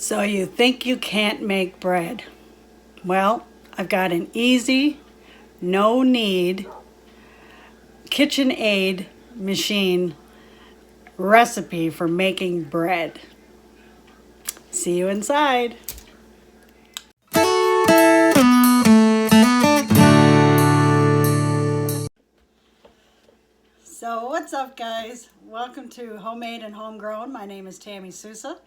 So you think you can't make bread? Well, I've got an easy, no need, KitchenAid machine recipe for making bread. See you inside. So what's up, guys? Welcome to Homemade and Homegrown. My name is Tammy Sousa,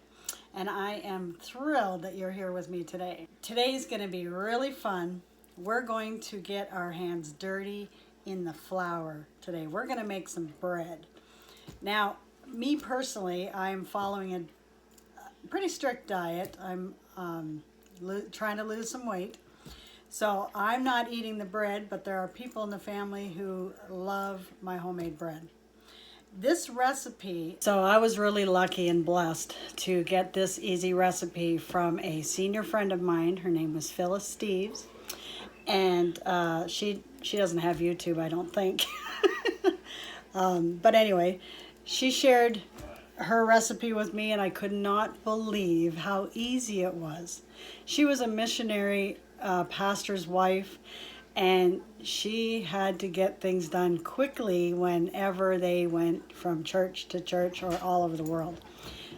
and I am thrilled that you're here with me today. Today's going to be really fun. We're going to get our hands dirty in the flour today. We're going to make some bread. Now, me personally, I'm following a pretty strict diet. I'm trying to lose some weight. So I'm not eating the bread, but there are people in the family who love my homemade bread. This recipe, so I was really lucky and blessed to get this easy recipe from a senior friend of mine. Her name was Phyllis Steves, and she doesn't have YouTube, I don't think. But anyway, she shared her recipe with me, and I could not believe how easy it was. She was a missionary pastor's wife, and she had to get things done quickly whenever they went from church to church or all over the world.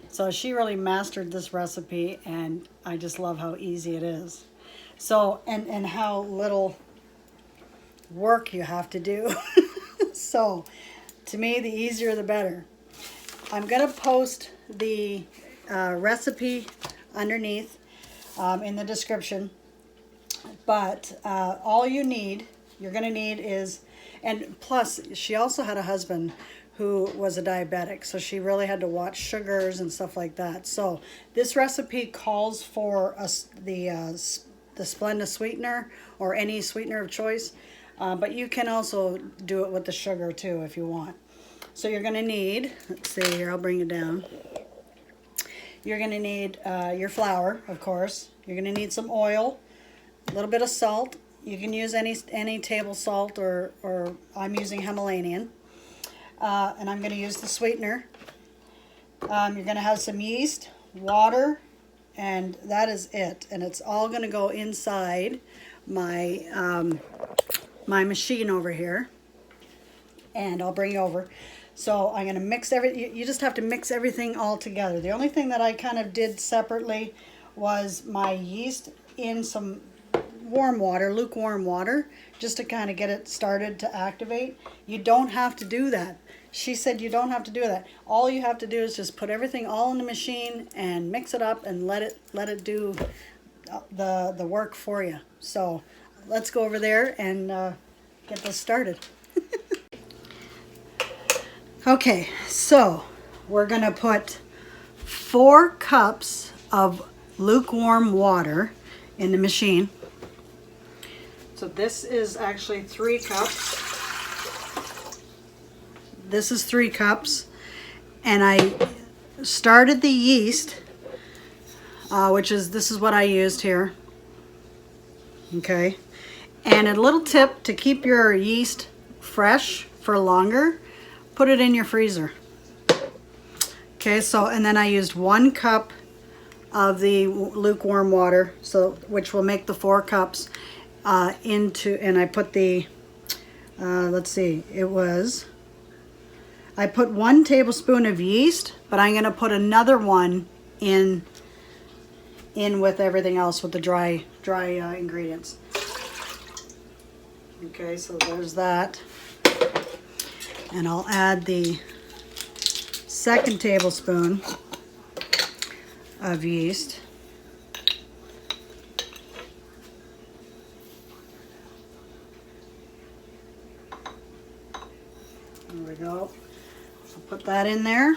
So she really mastered this recipe, and I just love how easy it is. So, and how little work you have to do. So, to me, the easier the better. I'm going to post the recipe underneath in the description. But all you're going to need is, and plus she also had a husband who was a diabetic, so she really had to watch sugars and stuff like that. So this recipe calls for the Splenda sweetener or any sweetener of choice, but you can also do it with the sugar too if you want. So you're going to need, let's see here, I'll bring it down. You're going to need your flour, of course. You're going to need some oil, a little bit of salt. You can use any table salt, or I'm using Himalayan. And I'm going to use the sweetener. You're going to have some yeast, water, and that is it. And it's all going to go inside my my machine over here. And I'll bring you over. So I'm going to mix you just have to mix everything all together. The only thing that I kind of did separately was my yeast in some warm water, lukewarm water, just to kind of get it started to activate. You don't have to do that. She said you don't have to do that. All you have to do is just put everything all in the machine and mix it up and let it do the work for you. So let's go over there and get this started. Okay, so we're going to put 4 cups of lukewarm water in the machine. So this is actually 3 cups. This is 3 cups. And I started the yeast, this is what I used here. Okay. And a little tip to keep your yeast fresh for longer, put it in your freezer. Okay, so, and then I used 1 cup of the lukewarm water, which will make the 4 cups and I put the, let's see, I put 1 tablespoon of yeast, but I'm going to put another one in with everything else, with the dry ingredients. Okay, so there's that. And I'll add the 2nd tablespoon of yeast. There we go. I'll put that in there.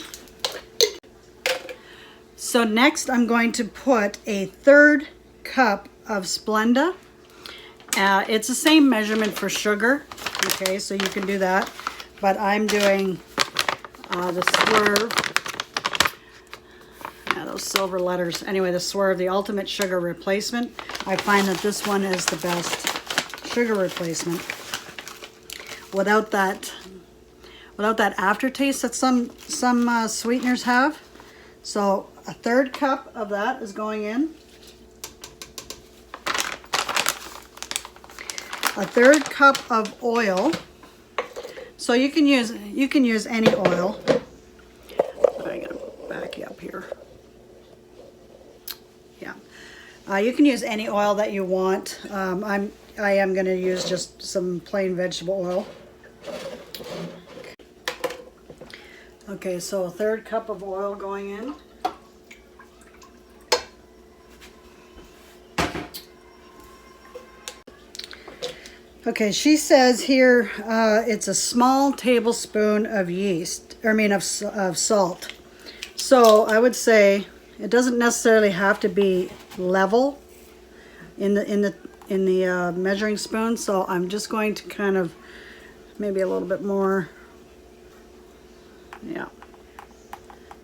So next I'm going to put a 3rd cup of Splenda. It's the same measurement for sugar. Okay, so you can do that. But I'm doing the Swerve. Yeah, those silver letters. Anyway, the Swerve, the ultimate sugar replacement. I find that this one is the best sugar replacement. Without that aftertaste that some sweeteners have. So A third cup of that is going in. A third cup of oil. So you can use any oil. I'm gonna back you up here. Yeah, you can use any oil that you want. I am gonna use just some plain vegetable oil. Okay, so a third cup of oil going in. Okay, she says here it's a small tablespoon of yeast, or I mean of salt. So I would say it doesn't necessarily have to be level in the measuring spoon. So I'm just going to kind of maybe a little bit more. Yeah.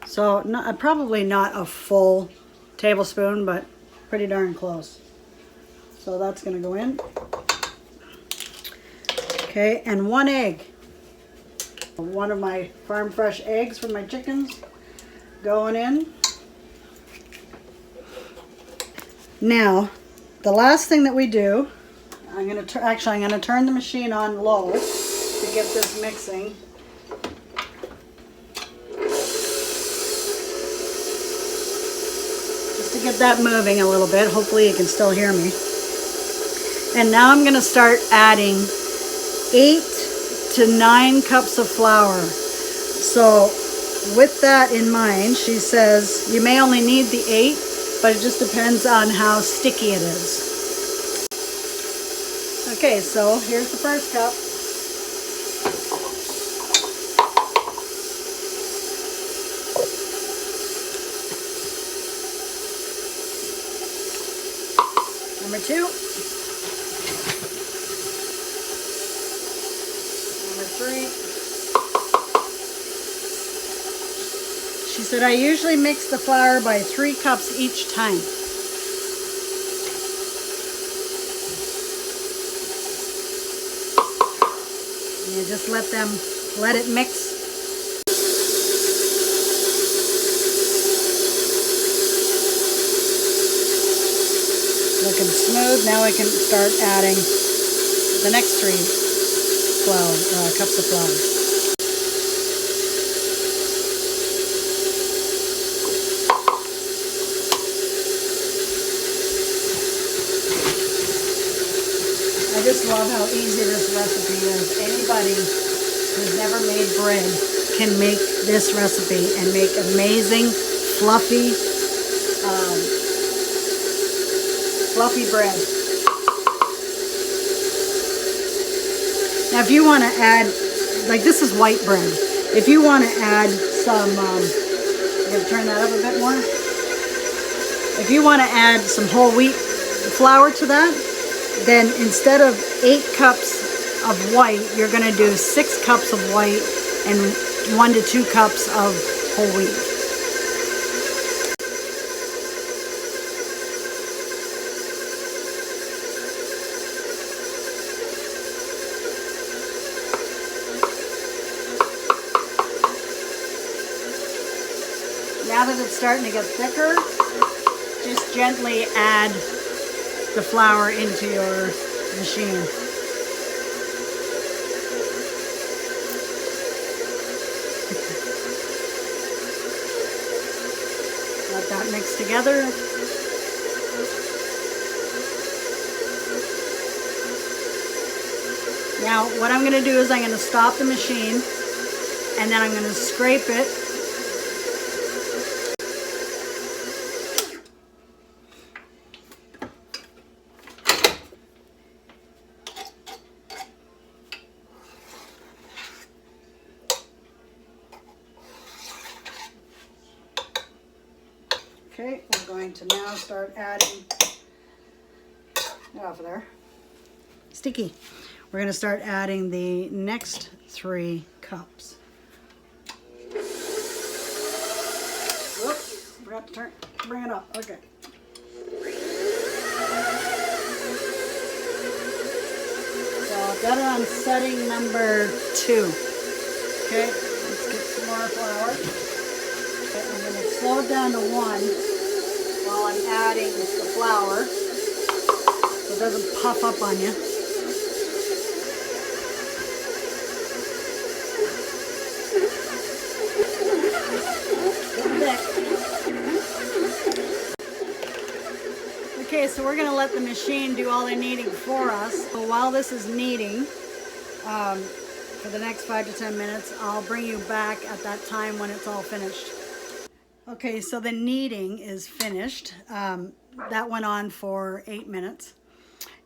So probably not a full tablespoon, but pretty darn close. So that's going to go in. Okay, and 1 egg. One of my farm fresh eggs from my chickens going in. Now, the last thing that we do, I'm going to turn the machine on low to get this mixing. Just to get that moving a little bit. Hopefully you can still hear me. And now I'm going to start adding 8 to 9 cups of flour. So with that in mind, she says you may only need the 8, but it just depends on how sticky it is. Okay, so here's the first cup. Number 2. 3. She said I usually mix the flour by 3 cups each time. And you just let it mix. Looking smooth. Now I can start adding the next 3 cups of flour. I just love how easy this recipe is. Anybody who's never made bread can make this recipe and make amazing, fluffy bread. Now if you want to add, like this is white bread, if you want to add some, I'm going to turn that up a bit more. If you want to add some whole wheat flour to that, then instead of 8 cups of white, you're going to do 6 cups of white and 1 to 2 cups of whole wheat. Now that it's starting to get thicker, just gently add the flour into your machine. Let that mix together. Now what I'm going to do is I'm going to stop the machine and then I'm going to scrape it. Okay, we're going to now start adding, get off of there, sticky. We're going to start adding the next 3 cups. Whoops, forgot to bring it up, okay. So I've got it on setting number 2. Okay, let's get some more flour. Okay, I'm going to slow it down to 1 while I'm adding the flour so it doesn't puff up on you. Okay, so we're going to let the machine do all the kneading for us. So while this is kneading, for the next 5 to 10 minutes, I'll bring you back at that time when it's all finished. Okay, so the kneading is finished. That went on for 8 minutes.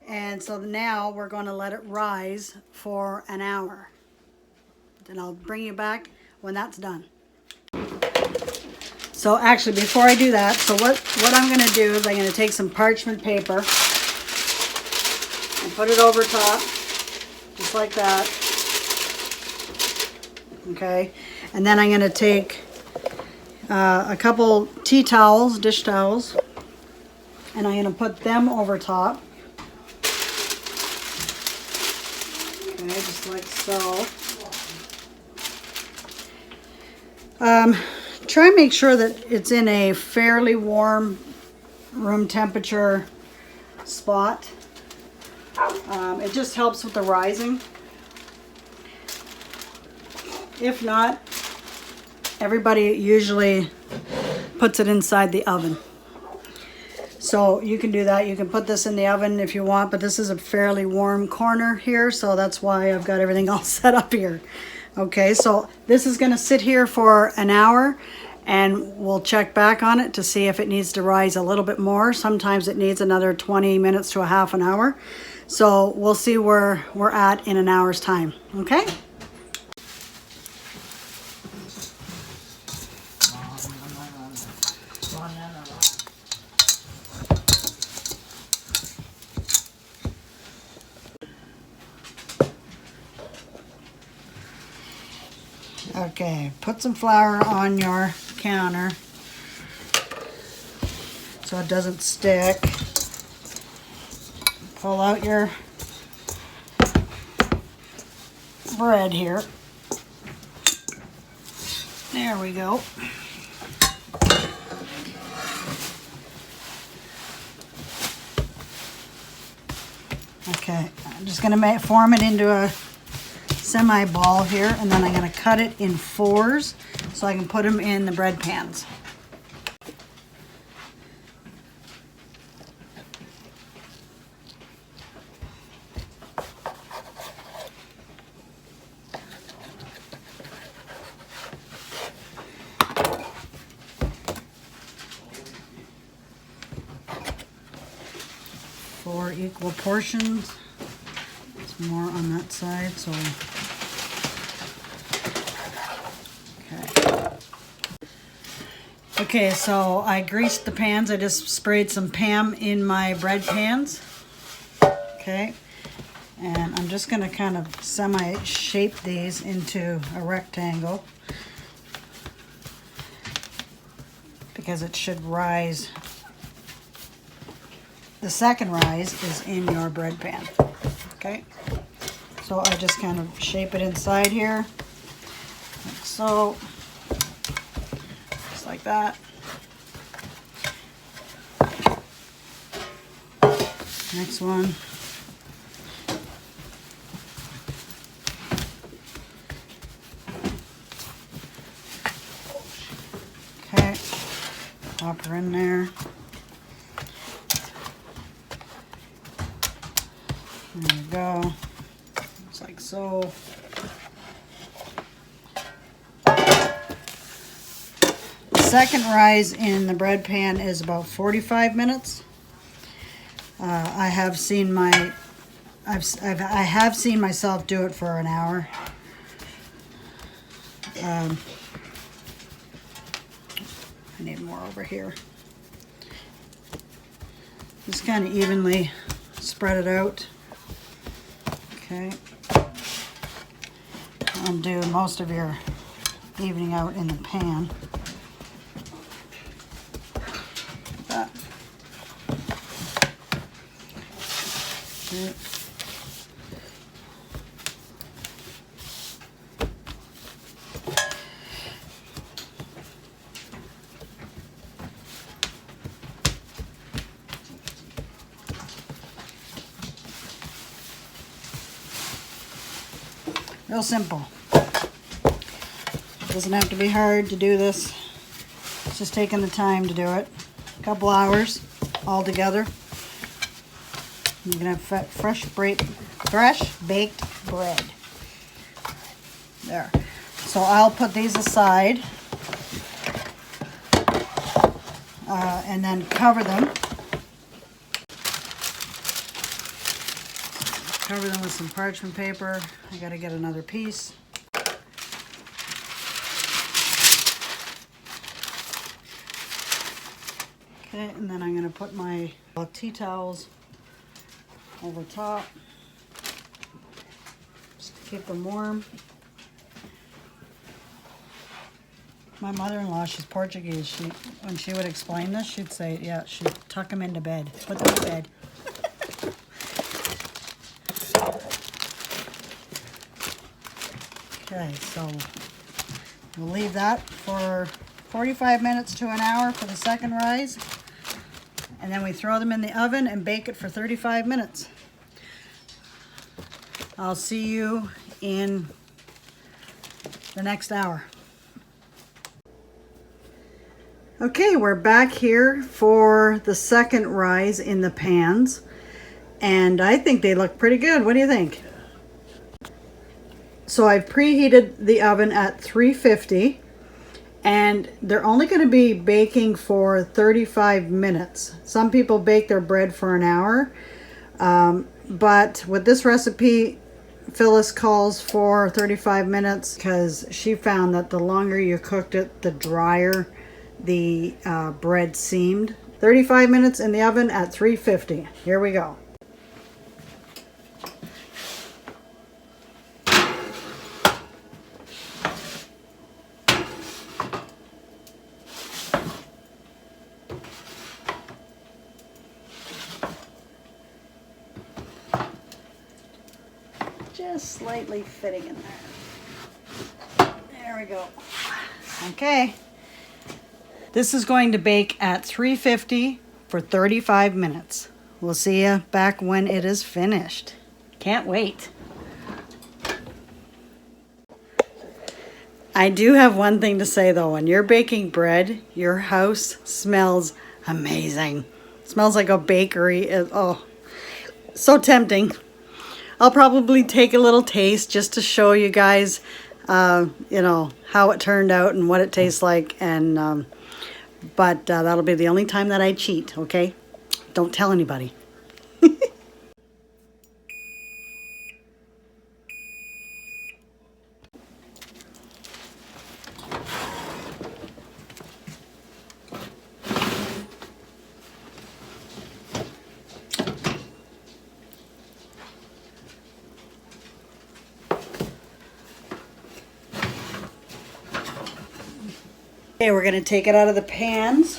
And so now we're going to let it rise for an hour. Then I'll bring you back when that's done. So actually, before I do that, so what I'm going to do is I'm going to take some parchment paper and put it over top, just like that. Okay, and then I'm going to take a couple tea towels, dish towels, and I'm going to put them over top. Okay, just like so. Try and make sure that it's in a fairly warm room temperature spot. It just helps with the rising. If not, everybody usually puts it inside the oven. So you can do that. You can put this in the oven if you want, but this is a fairly warm corner here, so that's why I've got everything all set up here. Okay, so this is going to sit here for an hour, and we'll check back on it to see if it needs to rise a little bit more. Sometimes it needs another 20 minutes to a half an hour. So we'll see where we're at in an hour's time. Okay? Okay, put some flour on your counter so it doesn't stick. Pull out your bread here. There we go. Okay, I'm just going to form it into a semi-ball here, and then I'm going to cut it in 4s so I can put them in the bread pans. Four equal portions. It's more on that side, so okay, so I greased the pans. I just sprayed some Pam in my bread pans. Okay, and I'm just going to kind of semi-shape these into a rectangle because it should rise. The second rise is in your bread pan. Okay, so I just kind of shape it inside here, like so. Like that. Next one. Okay, pop her in there. There we go. Just like so. Second rise in the bread pan is about 45 minutes. I have seen myself do it for an hour. I need more over here. Just kind of evenly spread it out. Okay. And do most of your evening out in the pan. That. Okay. Real simple. Doesn't have to be hard to do this. It's just taking the time to do it. A couple hours all together. You can have fresh baked bread. There. So I'll put these aside and then cover them. Cover them with some parchment paper. I gotta get another piece. Okay, and then I'm gonna put my tea towels over top just to keep them warm. My mother-in-law, she's Portuguese. When she would explain this, she'd say, yeah, she'd tuck them into bed. Put them in bed. Okay, so we'll leave that for 45 minutes to an hour for the second rise. And then we throw them in the oven and bake it for 35 minutes. I'll see you in the next hour. Okay, we're back here for the second rise in the pans. And I think they look pretty good. What do you think? So I've preheated the oven at 350. And they're only going to be baking for 35 minutes. Some people bake their bread for an hour. But with this recipe, Phyllis calls for 35 minutes because she found that the longer you cooked it, the drier the bread seemed. 35 minutes in the oven at 350. Here we go. Just slightly fitting in there. There we go. Okay. This is going to bake at 350 for 35 minutes. We'll see you back when it is finished. Can't wait. I do have one thing to say though. When you're baking bread, your house smells amazing. It smells like a bakery. Oh, so tempting. I'll probably take a little taste just to show you guys, you know, how it turned out and what it tastes like. And but that'll be the only time that I cheat, okay? Don't tell anybody. Okay, we're gonna take it out of the pans.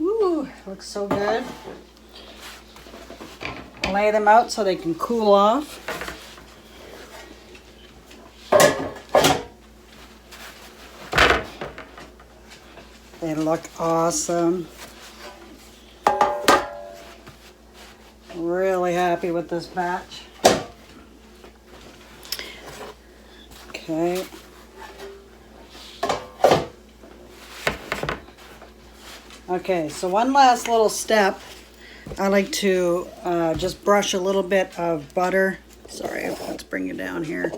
Ooh, looks so good. Lay them out so they can cool off. They look awesome. Really happy with this batch. Okay. Okay, so one last little step. I like to just brush a little bit of butter. Sorry, let's bring you down here.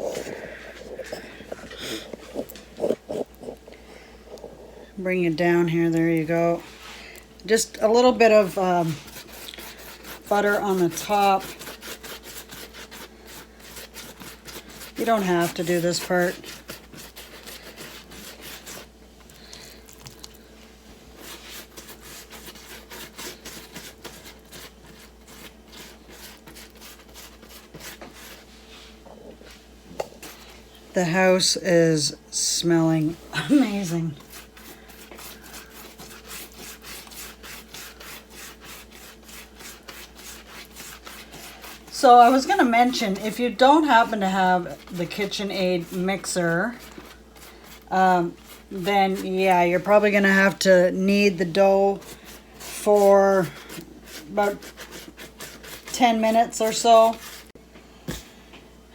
Bring it down here, there you go. Just a little bit of butter on the top. You don't have to do this part. The house is smelling amazing. So I was going to mention, if you don't happen to have the KitchenAid mixer, then yeah, you're probably going to have to knead the dough for about 10 minutes or so.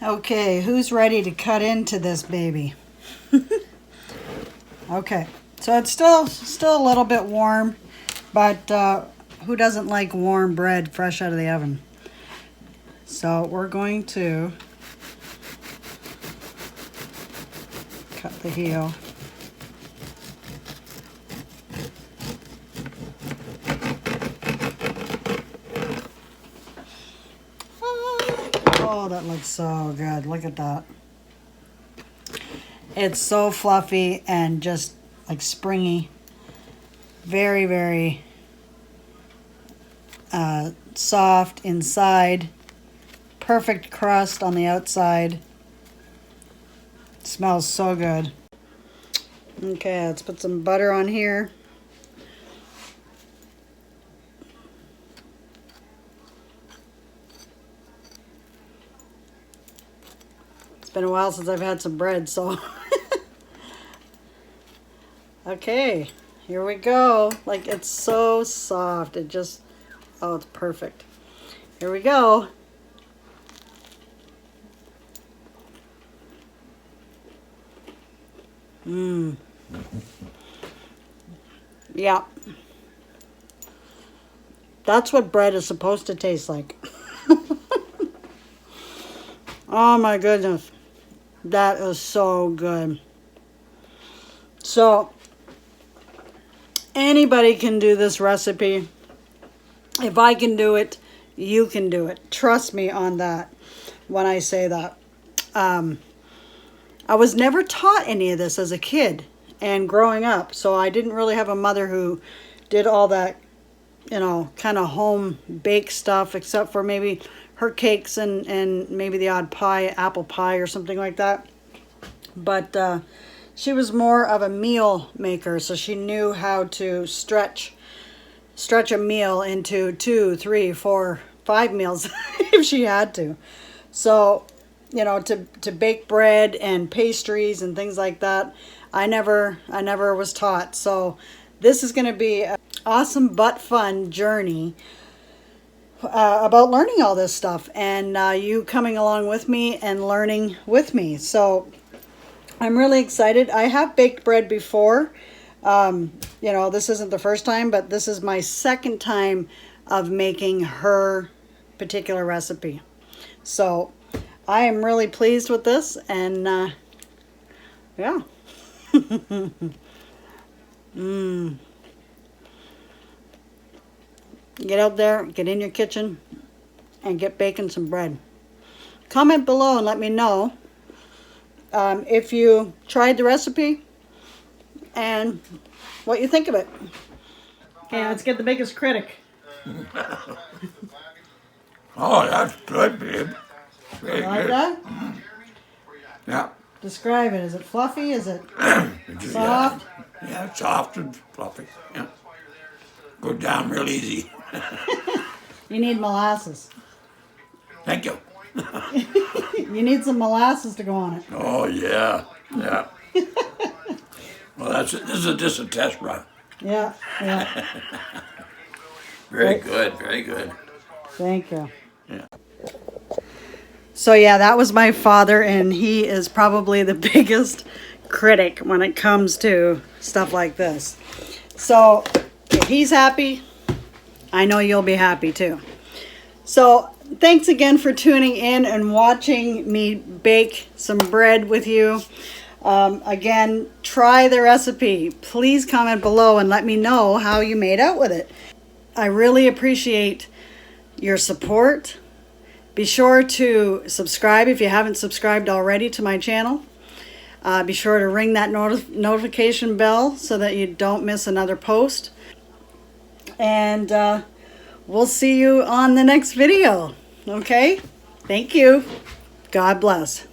Okay, who's ready to cut into this baby? Okay, so it's still a little bit warm, but who doesn't like warm bread fresh out of the oven? So we're going to cut the heel. Oh, that looks so good. Look at that. It's so fluffy and just like springy. Very, very soft inside. Perfect crust on the outside. Smells so good. Okay, let's put some butter on here. It's been a while since I've had some bread, so. Okay, here we go. Like, it's so soft. It just, oh, it's perfect. Here we go. Mmm. Yeah. That's what bread is supposed to taste like. Oh my goodness. That is so good. So, anybody can do this recipe. If I can do it, you can do it. Trust me on that when I say that. I was never taught any of this as a kid and growing up, so I didn't really have a mother who did all that, you know, kind of home baked stuff, except for maybe her cakes and maybe the odd pie, apple pie or something like that. But she was more of a meal maker, so she knew how to stretch a meal into 2, 3, 4, 5 meals if she had to. So, you know, to bake bread and pastries and things like that, I never was taught. So this is going to be an awesome but fun journey about learning all this stuff, and you coming along with me and learning with me. So I'm really excited. I have baked bread before. You know, this isn't the first time, but this is my second time of making her particular recipe. So I am really pleased with this, and yeah. Get out there, get in your kitchen, and get baking some bread. Comment below and let me know if you tried the recipe and what you think of it. Okay, let's get the biggest critic. Oh, that's good, babe. Very You like good. that? Yeah. Describe it. Is it fluffy? Is it soft? Yeah, soft and fluffy. Yeah. Go down real easy. You need molasses. Thank you. You need some molasses to go on it. Oh, yeah. Yeah. Well, this is just a test run. Yeah, yeah. Very good, very good. Thank you. Yeah. So yeah, that was my father, and he is probably the biggest critic when it comes to stuff like this. So if he's happy, I know you'll be happy too. So thanks again for tuning in and watching me bake some bread with you. Again, try the recipe. Please comment below and let me know how you made out with it. I really appreciate your support. Be sure to subscribe if you haven't subscribed already to my channel. Be sure to ring that notification bell so that you don't miss another post. And we'll see you on the next video. Okay? Thank you. God bless.